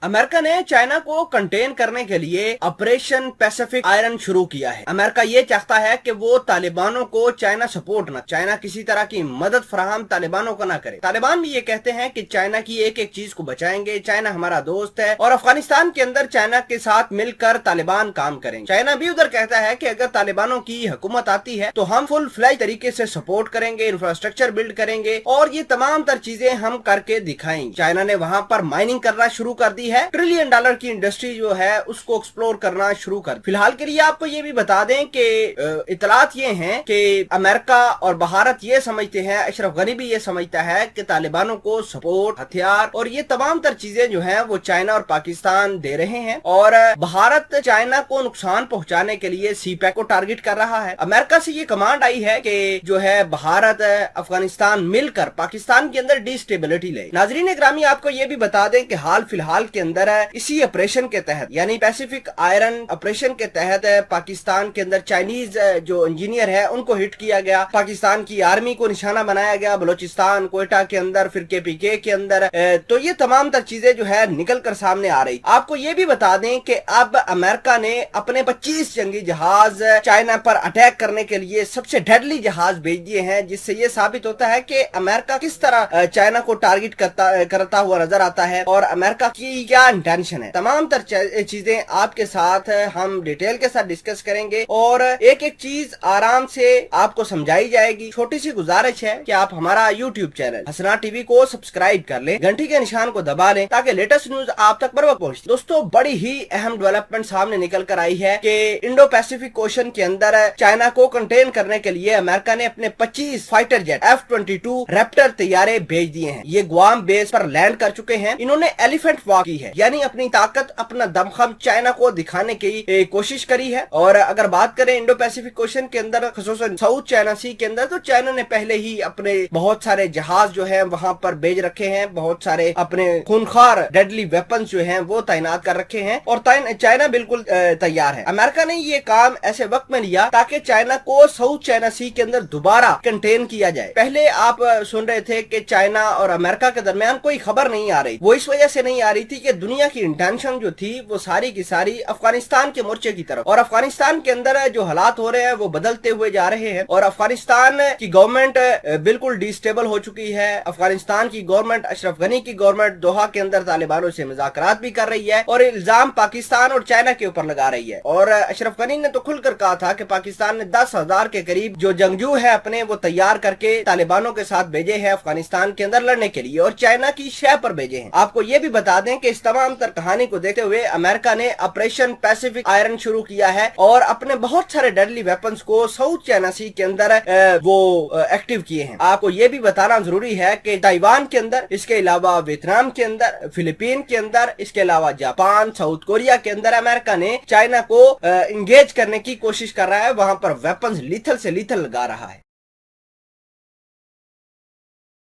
America ने China को contain करने के लिए ऑपरेशन पैसिफिक आयरन शुरू किया है। अमेरिका ये चाहता है कि वो तालिबानों को चाइना सपोर्ट न, चाइना किसी तरह की मदद फराहम तालिबानों को न करे। तालिबान भी ये कहते हैं कि चाइना की एक एक चीज को बचाएंगे, चाइना हमारा दोस्त है और अफगानिस्तान के अंदर चाइना के साथ मिलकर तालिबान काम करेंगे। चाइना भी उधर कहता है कि अगर तालिबानों की हुकूमत आती है तो हम फुल फ्लैज तरीके से सपोर्ट करेंगे, इंफ्रास्ट्रक्चर बिल्ड करेंगे और ये तमाम तर चीजें हम करके दिखाएंगे। चाइना ने वहां पर माइनिंग करना शुरू कर दी है, $1 ट्रिलियन की इंडस्ट्री जो है उसको एक्सप्लोर करना शुरू कर। फिलहाल के लिए आपको ये भी बता दें कि इतलात ये हैं कि अमेरिका और भारत ये समझते हैं, अशरफ गनी भी ये समझता है कि तालिबानों को सपोर्ट, हथियार और ये तमाम तर चीजें जो हैं वो चाइना और पाकिस्तान दे रहे हैं और भारत चाइना को नुकसान पहुंचाने के लिए सीपैक को टारगेट कर रहा है। अमेरिका से ये कमांड आई है कि जो है भारत अफगानिस्तान मिलकर पाकिस्तान के अंदर डिस्टेबिलिटी ले। नाजरीन ग्रामी, आपको ये भी बता दें कि हाल फिलहाल के अंदर इसी ऑपरेशन के तहत यानी पैसिफिक आयरन ऑपरेशन के तहत पाकिस्तान के अंदर चाइनीज जो इंजीनियर है उनको हिट किया गया, पाकिस्तान की आर्मी को निशाना बनाया गया, बलोचिस्तान, कोयटा के अंदर, फिर KPK के अंदर। तो ये तमाम तर चीजें जो है निकल कर सामने आ रही। आपको ये भी बता दें कि अब अमेरिका ने अपने 25 जंगी जहाज चाइना पर अटैक करने के लिए सबसे डेडली जहाज भेज दिए हैं, जिससे ये साबित होता है कि अमेरिका किस तरह चाइना को टारगेट करता हुआ नजर आता है और अमेरिका की क्या इंटेंशन है। तमाम तर चीजें आपके साथ हम डिटेल के साथ डिस्कस करेंगे और एक एक चीज आराम से आपको समझाई जाएगी। छोटी सी गुजारिश है कि आप हमारा YouTube चैनल हसना टीवी को सब्सक्राइब कर लें, घंटी के निशान को दबा लें ताकि लेटेस्ट न्यूज आप तक बर वक्त पहुंचे। दोस्तों, बड़ी ही अहम डेवलपमेंट सामने निकल कर आई है कि इंडो पैसिफिक ओशन के अंदर चाइना को कंटेन करने के लिए अमेरिका ने अपने 25 फाइटर जेट F-22 रैप्टर तैयारे भेज दिए हैं। ये गुआम बेस पर लैंड कर चुके हैं। इन्होंने एलिफेंट वॉक की है, यानी अपनी ताकत, अपना दमखम चाइना को दिखाने की कोशिश करी है। और अगर बात करें इंडो पैसिफिक ओशन के अंदर, खसूसन साउथ चाइना सी के अंदर, तो चाइना ने पहले ही अपने बहुत सारे जहाज जो है वहां पर भेज रखे हैं, बहुत सारे अपने खूनखार डेडली वेपन्स जो हैं वो तैनात कर रखे हैं और चाइना बिल्कुल तैयार है। अमेरिका ने ये काम ऐसे वक्त में लिया ताकि चाइना को साउथ चाइना सी के अंदर दोबारा कंटेन किया जाए। पहले आप सुन रहे थे कि चाइना और अमेरिका के दरमियान कोई खबर नहीं आ रही। वो इस वजह से नहीं आ रही थी कि दुनिया की इंटेंशन जो थी वो सारी की सारी अफगानिस्तान के मोर्चे की तरफ, और अफगानिस्तान के अंदर जो हालात हो रहे हैं वो बदलते हुए जा रहे हैं और अफगानिस्तान की गवर्नमेंट बिल्कुल डिस्टेबल हो चुकी है। अफगानिस्तान की गवर्नमेंट, अशरफ गनी की गवर्नमेंट दोहा के अंदर तालिबानों से मुज़ाकरात भी कर रही है और इल्जाम पाकिस्तान और चाइना के ऊपर लगा रही है। और अशरफ गनी ने तो खुलकर कहा था कि पाकिस्तान ने 10,000 के करीब जो जंगजू है अपने वो तैयार करके तालिबानों के साथ भेजे हैं अफगानिस्तान के अंदर लड़ने के लिए और चाइना की शह पर भेजे हैं। आपको ये भी बता दें कि इस तमाम तर कहानी को देखते हुए अमेरिका ने ऑपरेशन पैसिफिक आयरन शुरू किया है और अपने बहुत सारे डेडली वेपन्स को साउथ चाइना सी के अंदर वो एक्टिव किए हैं। आपको ये भी बताना जरूरी है कि ताइवान के अंदर, इसके अलावा वियतनाम के अंदर, फिलीपीन के अंदर, इसके अलावा जापान, साउथ कोरिया के अंदर अमेरिका ने चाइना को इंगेज करने की कोशिश कर रहा है, वहां पर वेपन्स लीथल से लीथल लगा रहा है।